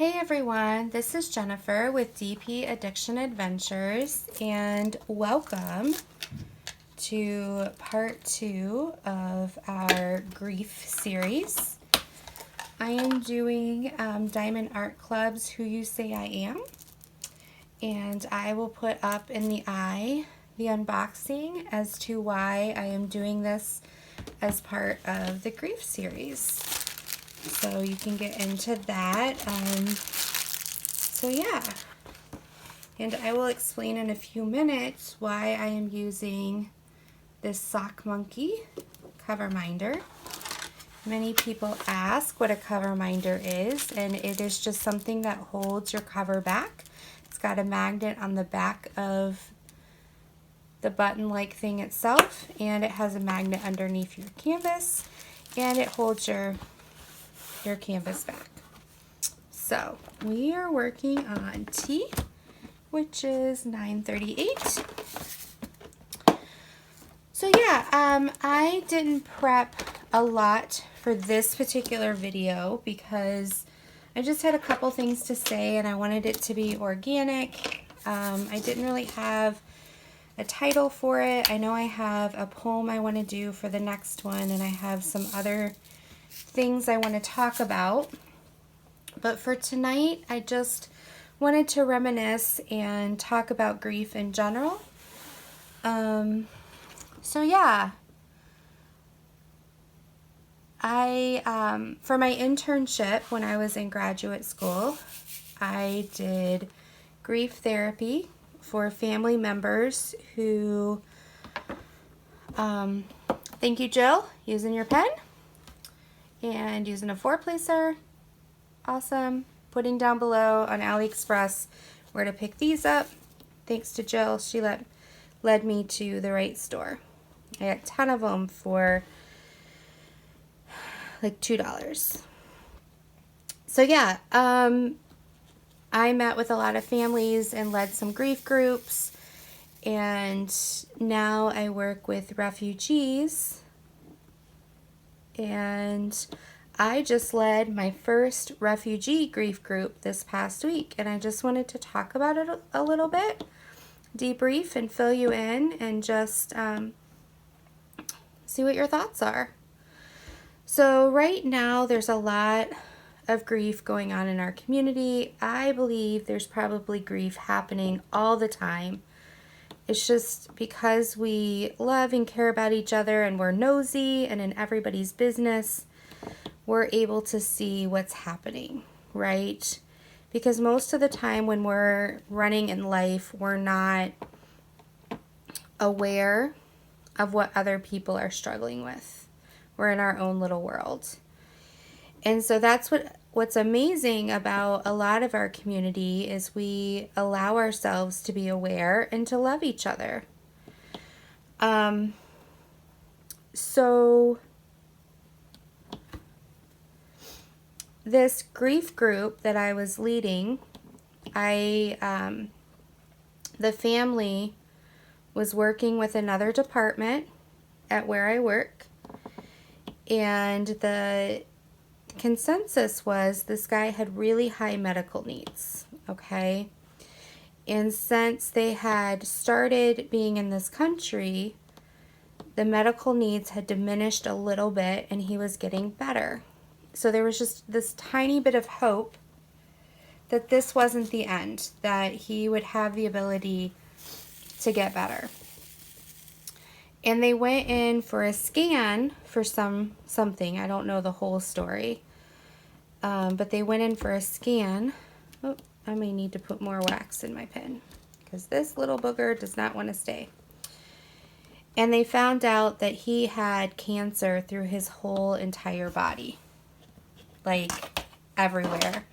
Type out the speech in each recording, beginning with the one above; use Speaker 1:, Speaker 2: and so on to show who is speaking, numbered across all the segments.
Speaker 1: Hey everyone, this is Jennifer with DP Addiction Adventures, and welcome to part 2 of our grief series. I am doing Diamond Art Club's Who You Say I Am, and I will put up in the eye the unboxing as to why I am doing this as part of the grief series. So you can get into that. So yeah, and I will explain in a few minutes why I am using this Sock Monkey cover minder. Many people ask what a cover minder is, and it is just something that holds your cover back. It's got a magnet on the back of the button-like thing itself, and it has a magnet underneath your canvas, and it holds your canvas back. So we are working on T, which is 938. So yeah, I didn't prep a lot for this particular video because I just had a couple things to say and I wanted it to be organic. I didn't really have a title for it. I know I have a poem I want to do for the next one, and I have some other things I want to talk about. But for tonight, I just wanted to reminisce and talk about grief in general. So yeah, for my internship when I was in graduate school, I did grief therapy for family members who, thank you Jill, using your pen and using a 4-placer. Awesome. Putting down below on AliExpress where to pick these up. Thanks to Jill, she led me to the right store. I got a ton of them for like $2. So yeah, I met with a lot of families and led some grief groups, and now I work with refugees, and I just led my first refugee grief group this past week, and I just wanted to talk about it a little bit, debrief and fill you in, and just see what your thoughts are. So right now there's a lot of grief going on in our community. I believe there's probably grief happening all the time. It's just because we love and care about each other and we're nosy and in everybody's business, we're able to see what's happening, right? Because most of the time when we're running in life, we're not aware of what other people are struggling with. We're in our own little world. And so that's what's amazing about a lot of our community is we allow ourselves to be aware and to love each other. So this grief group that I was leading, the family was working with another department at where I work, and the consensus was this guy had really high medical needs, okay? And since they had started being in this country, the medical needs had diminished a little bit and he was getting better. So there was just this tiny bit of hope that this wasn't the end, that he would have the ability to get better. And they went in for a scan for something. I don't know the whole story. But they went in for a scan. Oh, I may need to put more wax in my pen because this little booger does not want to stay. And they found out that he had cancer through his whole entire body. Like everywhere,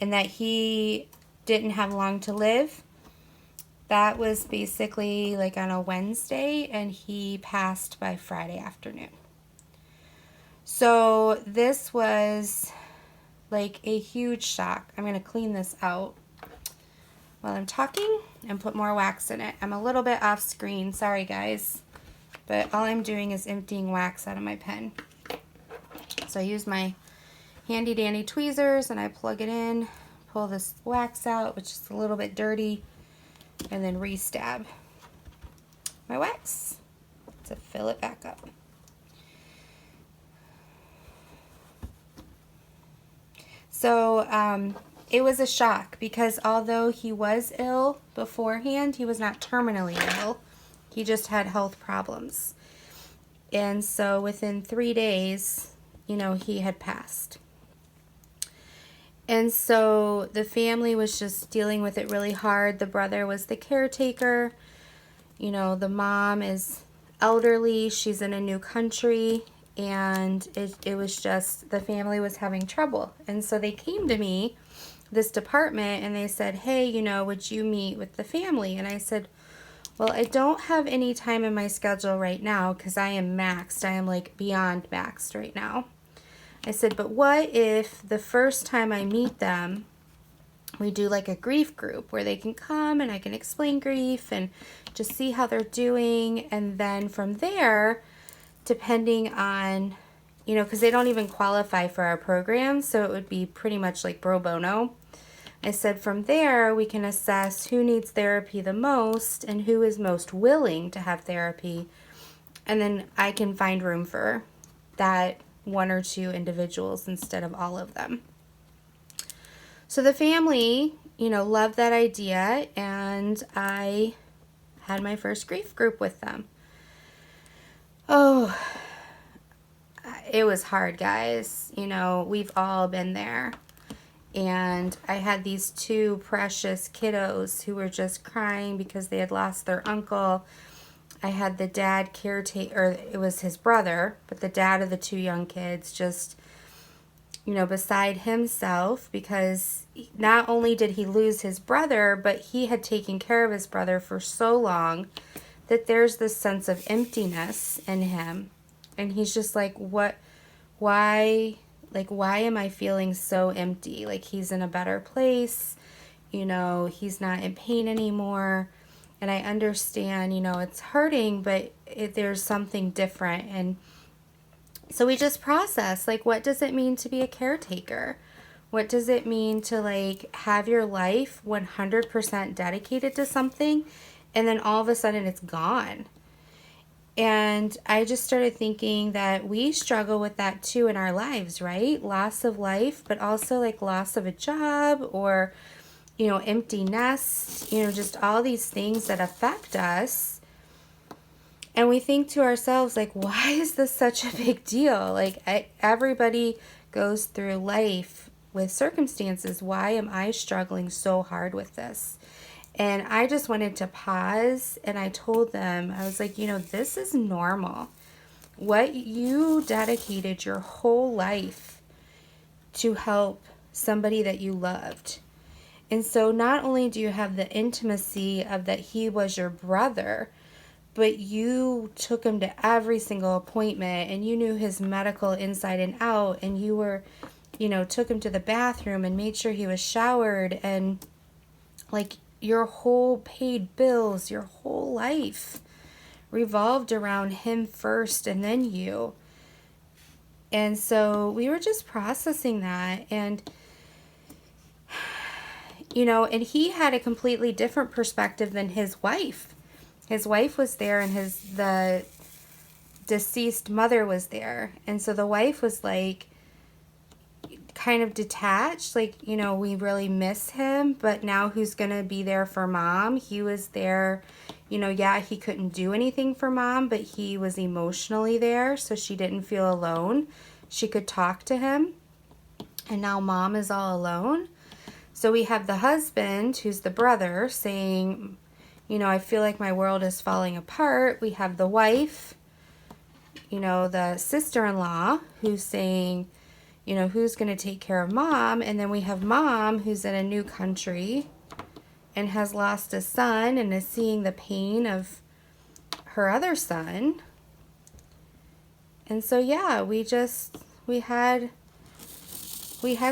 Speaker 1: and that he didn't have long to live. That was basically like on a Wednesday, and he passed by Friday afternoon. So this was like a huge shock. I'm going to clean this out while I'm talking and put more wax in it. I'm a little bit off screen, sorry guys, but all I'm doing is emptying wax out of my pen. So I use my handy dandy tweezers and I plug it in, pull this wax out, which is a little bit dirty, and then re-stab my wax to fill it back up. So it was a shock because although he was ill beforehand, he was not terminally ill. He just had health problems. And so within 3 days, you know, he had passed. And so the family was just dealing with it really hard. The brother was the caretaker. You know, the mom is elderly. She's in a new country. And it was just, the family was having trouble. And so they came to me, this department, and they said, hey, you know, would you meet with the family? And I said, well, I don't have any time in my schedule right now because I am maxed. I am like beyond maxed right now. I said, but what if the first time I meet them, we do like a grief group where they can come and I can explain grief and just see how they're doing. And then from there, depending on, you know, because they don't even qualify for our program, so it would be pretty much like pro bono. I said from there, we can assess who needs therapy the most and who is most willing to have therapy. And then I can find room for that 1 or 2 individuals instead of all of them. So the family, you know, loved that idea, and I had my first grief group with them. Oh, it was hard, guys. You know, we've all been there. And I had these 2 precious kiddos who were just crying because they had lost their uncle. I had the dad caretaker, or it was his brother, but the dad of the 2 young kids just, you know, beside himself because not only did he lose his brother, but he had taken care of his brother for so long that there's this sense of emptiness in him. And he's just like, why am I feeling so empty? Like, he's in a better place, you know, he's not in pain anymore. And I understand, you know, it's hurting, but there's something different. And so we just process, like, what does it mean to be a caretaker? What does it mean to, like, have your life 100% dedicated to something, and then all of a sudden it's gone? And I just started thinking that we struggle with that too in our lives, right? Loss of life, but also like loss of a job or, you know, empty nest, you know, just all these things that affect us. And we think to ourselves, like, why is this such a big deal? Like, everybody goes through life with circumstances. Why am I struggling so hard with this? And I just wanted to pause, and I told them, I was like, you know, this is normal. What you dedicated your whole life to help somebody that you loved. And so not only do you have the intimacy of that he was your brother, but you took him to every single appointment, and you knew his medical inside and out, and you were, you know, took him to the bathroom and made sure he was showered, and like, your whole paid bills, your whole life revolved around him first and then you. And so we were just processing that, and, you know, and he had a completely different perspective than his wife. His wife was there, and the deceased mother was there. And so the wife was like, kind of detached, like, you know, we really miss him, but now who's gonna be there for mom? He was there, you know, yeah, he couldn't do anything for mom, but he was emotionally there, so she didn't feel alone. She could talk to him, and now mom is all alone. So we have the husband, who's the brother, saying, you know, I feel like my world is falling apart. We have the wife, you know, the sister-in-law, who's saying, you know, who's going to take care of mom? And then we have mom, who's in a new country and has lost a son and is seeing the pain of her other son. And so, yeah, we had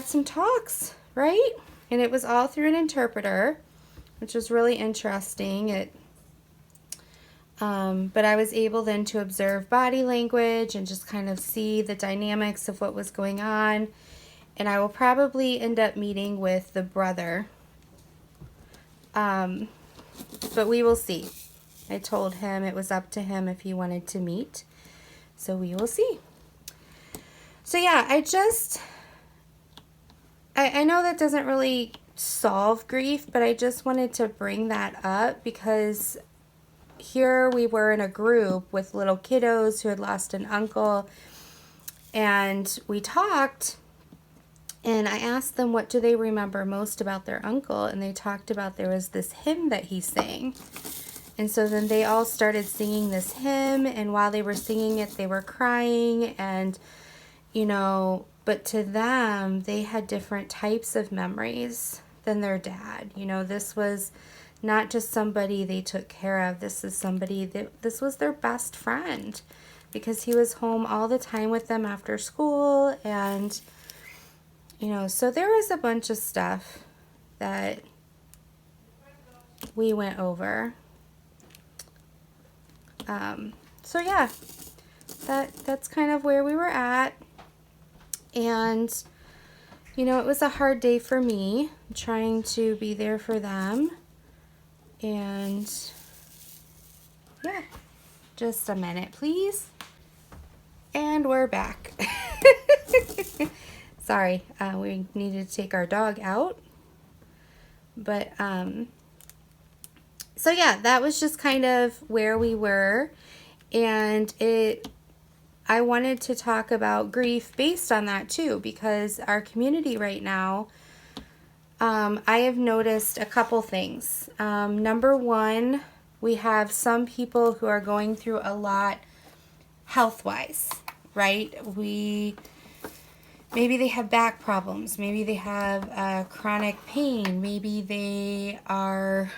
Speaker 1: some talks, right? And it was all through an interpreter, which was really interesting. But I was able then to observe body language and just kind of see the dynamics of what was going on. And I will probably end up meeting with the brother. But we will see. I told him it was up to him if he wanted to meet. So we will see. So yeah, I know that doesn't really solve grief, but I just wanted to bring that up because here we were in a group with little kiddos who had lost an uncle, and we talked, and I asked them what do they remember most about their uncle, and they talked about there was this hymn that he sang. And so then they all started singing this hymn, and while they were singing it, they were crying, and you know, but to them, they had different types of memories than their dad. You know, this was not just somebody they took care of. This is somebody that this was their best friend because he was home all the time with them after school. And, you know, so there was a bunch of stuff that we went over. So yeah, that's kind of where we were at. And, you know, it was a hard day for me trying to be there for them. And, yeah, just a minute, please. And we're back. Sorry, we needed to take our dog out. But, so yeah, that was just kind of where we were. And I wanted to talk about grief based on that too, because our community right now, I have noticed a couple things. Number one, we have some people who are going through a lot health-wise, right? Maybe they have back problems. Maybe they have chronic pain. Maybe they are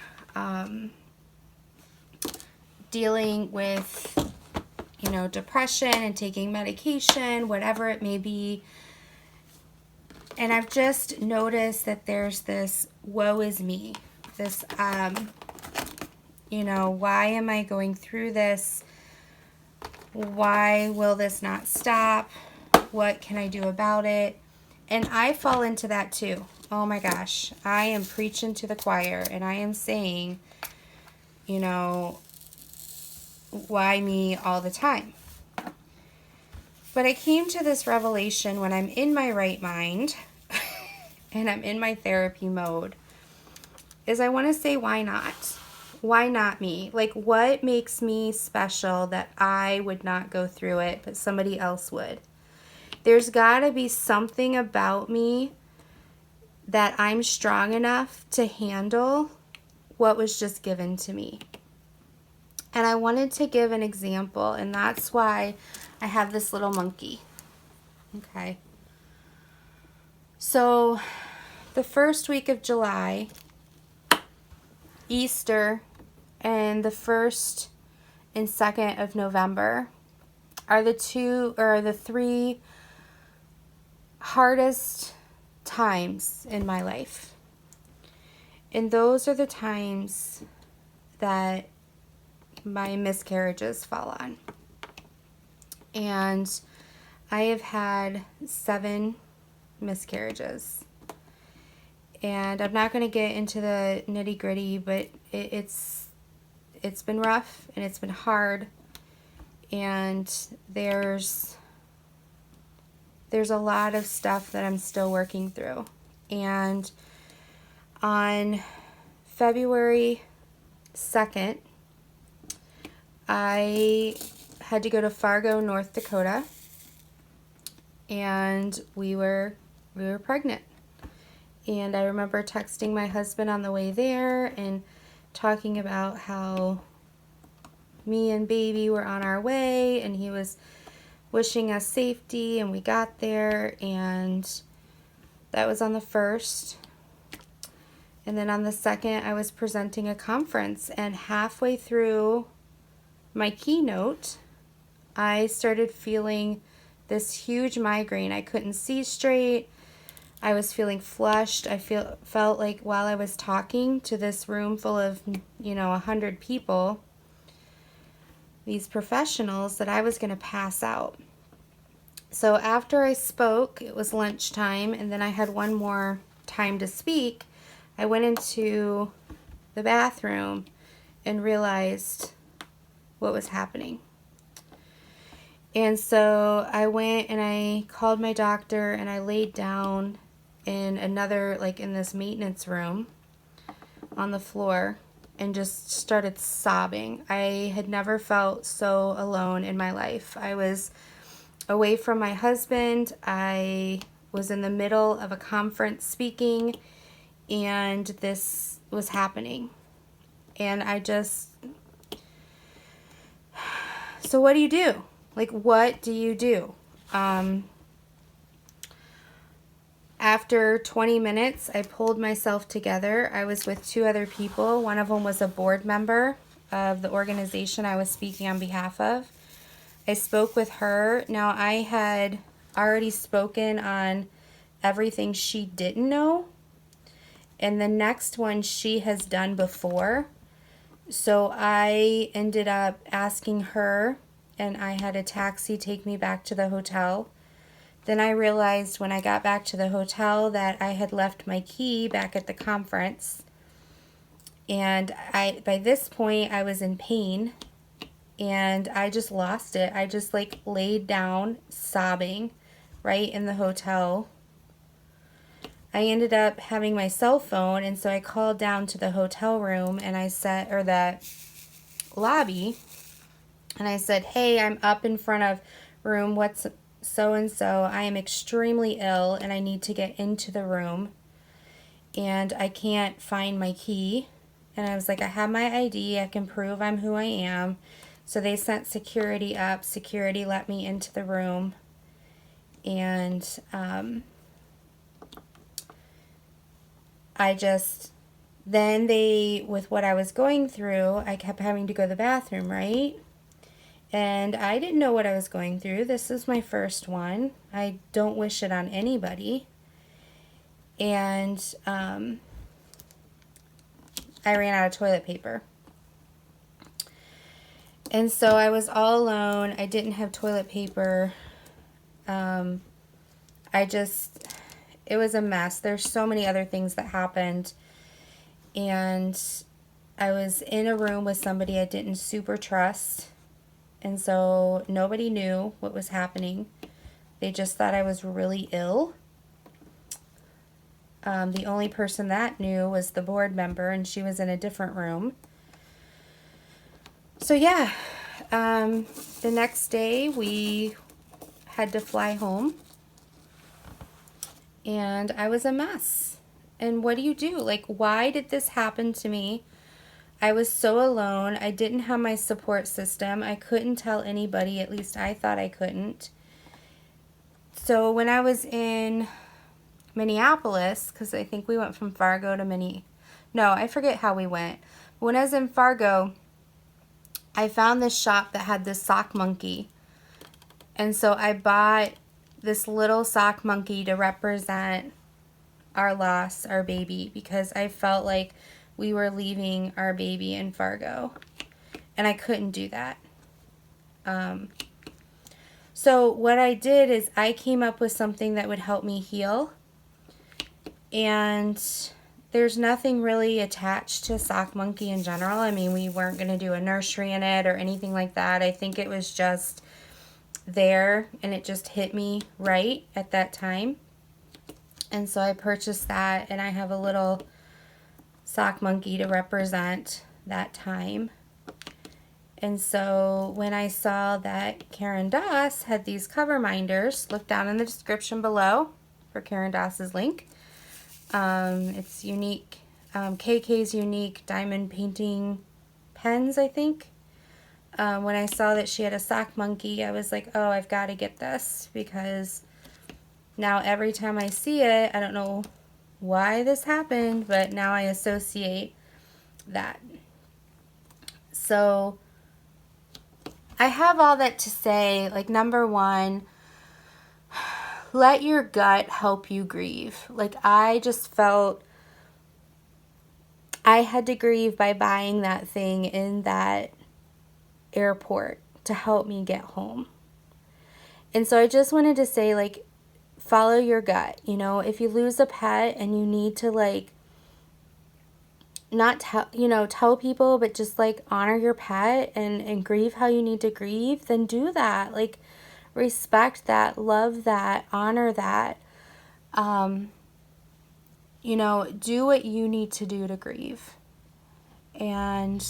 Speaker 1: dealing with, you know, depression and taking medication, whatever it may be. And I've just noticed that there's this woe is me, this, you know, why am I going through this? Why will this not stop? What can I do about it? And I fall into that too. Oh my gosh, I am preaching to the choir and I am saying, you know, why me all the time? But I came to this revelation when I'm in my right mind and I'm in my therapy mode, is I want to say, why not? Why not me? Like, what makes me special that I would not go through it, but somebody else would? There's got to be something about me that I'm strong enough to handle what was just given to me. And I wanted to give an example, and that's why I have this little monkey. Okay. So, the first week of July, Easter, and the 1st and 2nd of November are the three hardest times in my life. And those are the times that my miscarriages fall on. And I have had 7 miscarriages. And I'm not going to get into the nitty-gritty, but it's been rough and it's been hard. And there's a lot of stuff that I'm still working through. And on February 2nd, I had to go to Fargo, North Dakota, and we were pregnant. And I remember texting my husband on the way there and talking about how me and baby were on our way, and he was wishing us safety, and we got there, and that was on the 1st. And then on the 2nd, I was presenting a conference, and halfway through my keynote, I started feeling this huge migraine. I couldn't see straight. I was feeling flushed. I felt like while I was talking to this room full of, 100 people, these professionals, that I was going to pass out. So after I spoke, it was lunchtime, and then I had one more time to speak. I went into the bathroom and realized what was happening. And so I went and I called my doctor, and I laid down in another, like in this maintenance room on the floor, and just started sobbing. I had never felt so alone in my life. I was away from my husband. I was in the middle of a conference speaking, and this was happening. And I just, so what do you do? Like, what do you do? After 20 minutes, I pulled myself together. I was with two other people. One of them was a board member of the organization I was speaking on behalf of. I spoke with her. Now, I had already spoken on everything she didn't know, and the next one she has done before. So I ended up asking her, and I had a taxi take me back to the hotel. Then I realized when I got back to the hotel that I had left my key back at the conference. And by this point, I was in pain, and I just lost it. I just like laid down sobbing right in the hotel. I ended up having my cell phone, and so I called down to the hotel room, and I said, or the lobby, and I said, hey, I'm up in front of room what's so-and-so. I am extremely ill, and I need to get into the room, and I can't find my key. And I was like, I have my ID. I can prove I'm who I am. So they sent security up. Security let me into the room, and then with what I was going through, I kept having to go to the bathroom, right? And I didn't know what I was going through. This is my first one. I don't wish it on anybody. And I ran out of toilet paper. And so I was all alone. I didn't have toilet paper. It was a mess. There's so many other things that happened. And I was in a room with somebody I didn't super trust. And so nobody knew what was happening. They just thought I was really ill. The only person that knew was the board member, and she was in a different room. So yeah, the next day we had to fly home, and I was a mess. And what do you do? Like, why did this happen to me? I was so alone. I didn't have my support system. I couldn't tell anybody. At least I thought I couldn't. So when I was in Minneapolis, because I think we went from Fargo to no, I forget how we went. When I was in Fargo, I found this shop that had this sock monkey. And so I bought this little sock monkey to represent our loss, our baby, because I felt like we were leaving our baby in Fargo, and I couldn't do that. So what I did is I came up with something that would help me heal, and there's nothing really attached to sock monkey in general. I mean, we weren't going to do a nursery in it or anything like that. I think it was just there, and it just hit me right at that time. And so I purchased that, and I have a little sock monkey to represent that time. And so when I saw that Karen Doss had these cover minders, look down in the description below for Karen Doss's link. It's unique, KK's unique diamond painting pens, I think. When I saw that she had a sock monkey, I was like, oh, I've got to get this, because now every time I see it, I don't know why this happened, but now I associate that. So I have all that to say, like, number one, let your gut help you grieve. Like, I just felt I had to grieve by buying that thing in that airport to help me get home. And so I just wanted to say, like, follow your gut. You know, if you lose a pet and you need to, like, not tell, you know, tell people, but just like honor your pet and grieve how you need to grieve, then do that. Like, respect that, love that, honor that. You know, do what you need to do to grieve. And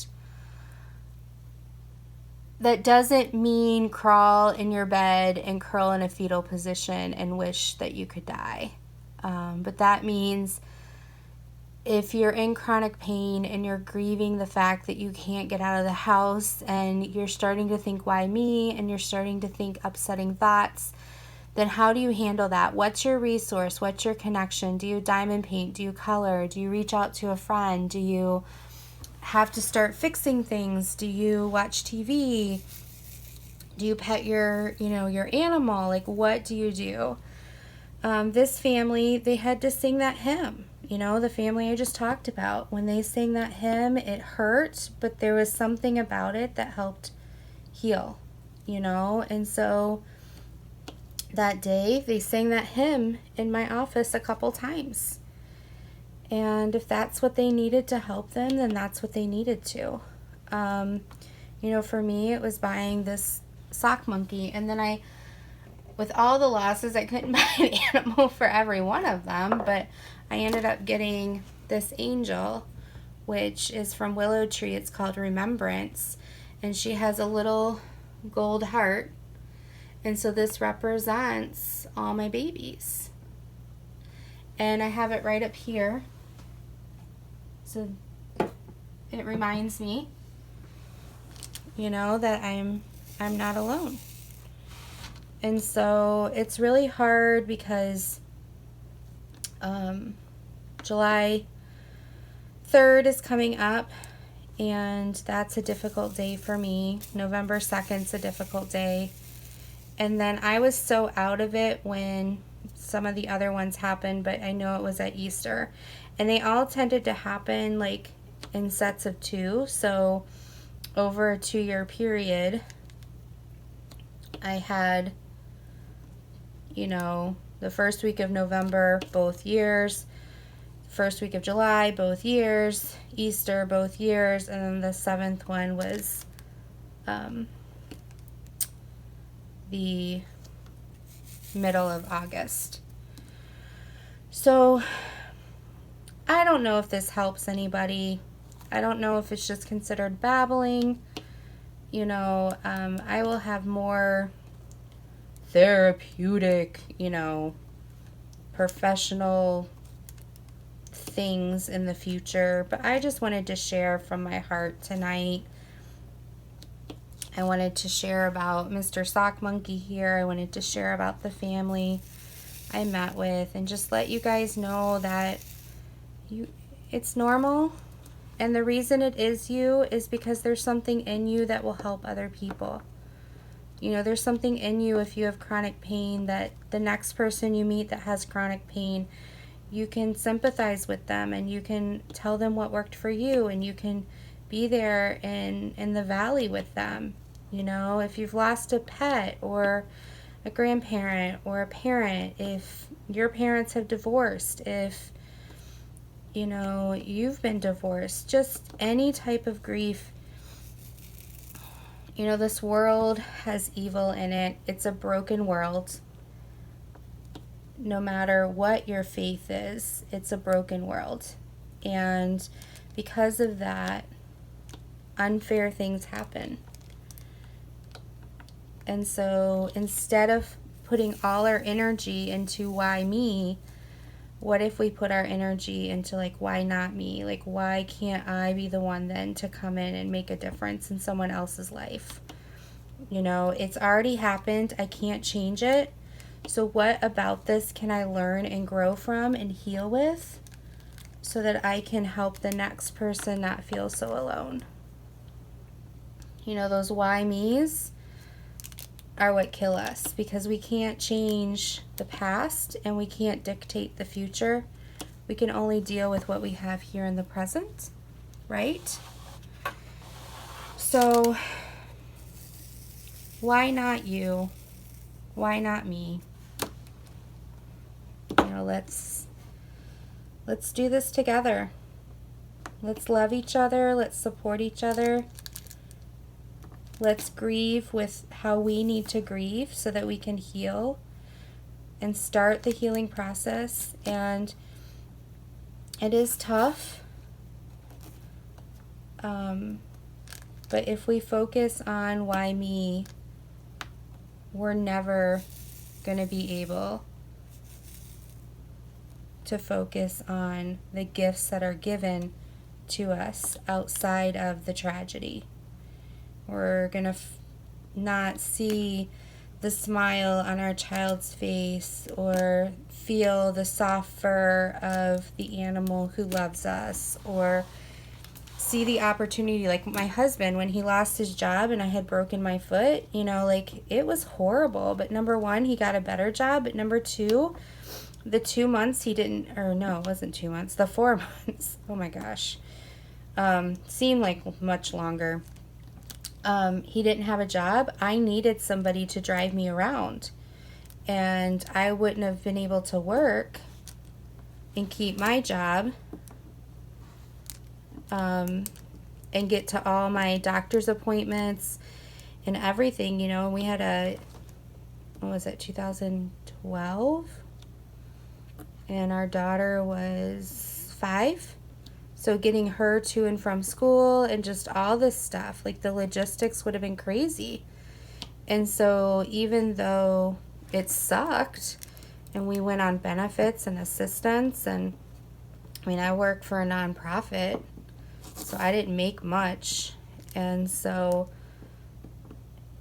Speaker 1: that doesn't mean crawl in your bed and curl in a fetal position and wish that you could die. But that means if you're in chronic pain and you're grieving the fact that you can't get out of the house and you're starting to think, why me? And you're starting to think upsetting thoughts, then how do you handle that? What's your resource? What's your connection? Do you diamond paint? Do you color? Do you reach out to a friend? Do you have to start fixing things? Do you watch TV? Do you pet your, you know, your animal? Like, what do you do? This family, they had to sing that hymn. You know, the family I just talked about. When they sang that hymn, it hurt, but there was something about it that helped heal, you know? And so that day, they sang that hymn in my office a couple times. And if that's what they needed to help them, then that's what they needed to. You know, for me, it was buying this sock monkey. And then with all the losses, I couldn't buy an animal for every one of them. But I ended up getting this angel, which is from Willow Tree. It's called Remembrance. And she has a little gold heart. And so this represents all my babies. And I have it right up here. So it reminds me, you know, that I'm not alone. And so it's really hard because July 3rd is coming up, and that's a difficult day for me. November 2nd is a difficult day. And then I was so out of it when some of the other ones happened, but I know it was at Easter. And they all tended to happen like in sets of 2. So over a 2-year period, I had, you know, the first week of November, both years, first week of July, both years, Easter, both years, and then the 7th one was the middle of August. So I don't know if this helps anybody. I don't know if it's just considered babbling. You know, I will have more therapeutic, you know, professional things in the future. But I just wanted to share from my heart tonight. I wanted to share about Mr. Sock Monkey here. I wanted to share about the family I met with and just let you guys know that it's normal. And the reason it is you is because there's something in you that will help other people. You know, there's something in you if you have chronic pain that the next person you meet that has chronic pain, you can sympathize with them and you can tell them what worked for you and you can be there in the valley with them. You know, if you've lost a pet or a grandparent or a parent, if your parents have divorced, if, you know, you've been divorced, just any type of grief. You know, this world has evil in it. It's a broken world. No matter what your faith is, it's a broken world. And because of that, unfair things happen. And so instead of putting all our energy into why me, what if we put our energy into like, why not me? Like, why can't I be the one then to come in and make a difference in someone else's life? You know, it's already happened. I can't change it. So what about this can I learn and grow from and heal with so that I can help the next person not feel so alone? You know, those why me's are what kill us because we can't change the past and we can't dictate the future. We can only deal with what we have here in the present, right? So why not you? Why not me? You know, let's do this together. Let's love each other. Let's support each other. Let's grieve with how we need to grieve so that we can heal and start the healing process. And it is tough. But if we focus on why me, we're never going to be able to focus on the gifts that are given to us outside of the tragedy. We're going to not see the smile on our child's face or feel the soft fur of the animal who loves us, or see the opportunity. Like my husband, when he lost his job and I had broken my foot, you know, like it was horrible. But number one, he got a better job. But number two, the 2 months he didn't, or no, it wasn't 2 months, the 4 months, oh my gosh, seemed like much longer. He didn't have a job. I needed somebody to drive me around, and I wouldn't have been able to work and keep my job and get to all my doctor's appointments and everything, you know. And we had what was it, 2012? And our daughter was 5. So getting her to and from school and just all this stuff, like the logistics would have been crazy. And so even though it sucked and we went on benefits and assistance, and I mean, I work for a nonprofit, so I didn't make much. And so,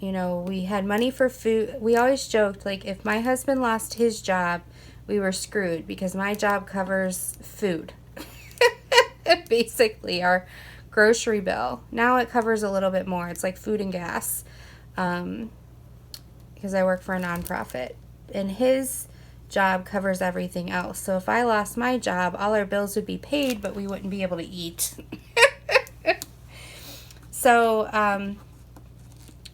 Speaker 1: you know, we had money for food. We always joked, like, if my husband lost his job, we were screwed because my job covers food. Basically, our grocery bill. Now it covers a little bit more. It's like food and gas, because I work for a nonprofit. And his job covers everything else. So if I lost my job, all our bills would be paid, but we wouldn't be able to eat. So,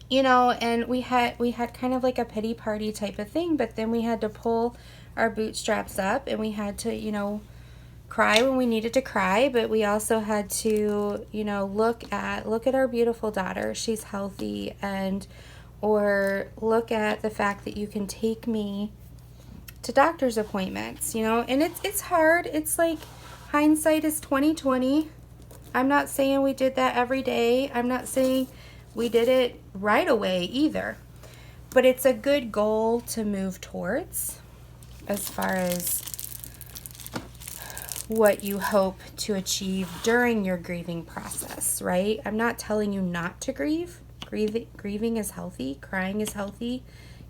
Speaker 1: you know, and we had kind of like a pity party type of thing, but then we had to pull our bootstraps up, and we had to, you know, cry when we needed to cry, but we also had to, you know, look at our beautiful daughter. She's healthy, and or look at the fact that you can take me to doctor's appointments, you know. And it's hard. It's like hindsight is 20/20. I'm not saying we did that every day. I'm not saying we did it right away either. But it's a good goal to move towards as far as what you hope to achieve during your grieving process, right? I'm not telling you not to grieve. Grieving is healthy. Crying is healthy.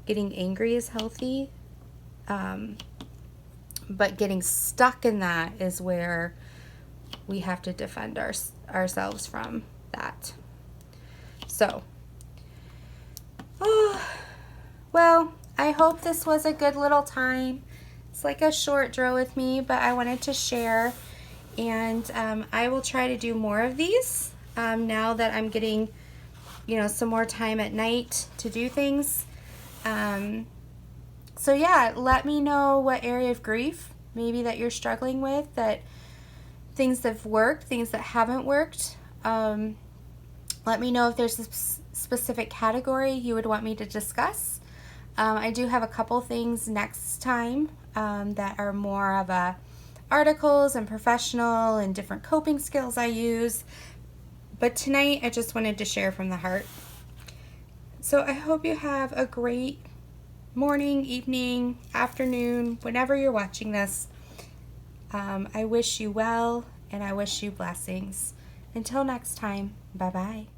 Speaker 1: Getting angry is healthy. But getting stuck in that is where we have to defend ourselves from that. So, well, I hope this was a good little time. It's like a short drill with me, but I wanted to share, and I will try to do more of these now that I'm getting, you know, some more time at night to do things. So yeah, let me know what area of grief maybe that you're struggling with, that things that have worked, things that haven't worked. Let me know if there's a specific category you would want me to discuss. I do have a couple things next time that are more of articles and professional and different coping skills I use. But tonight I just wanted to share from the heart. So I hope you have a great morning, evening, afternoon, whenever you're watching this. I wish you well, and I wish you blessings. Until next time, bye-bye.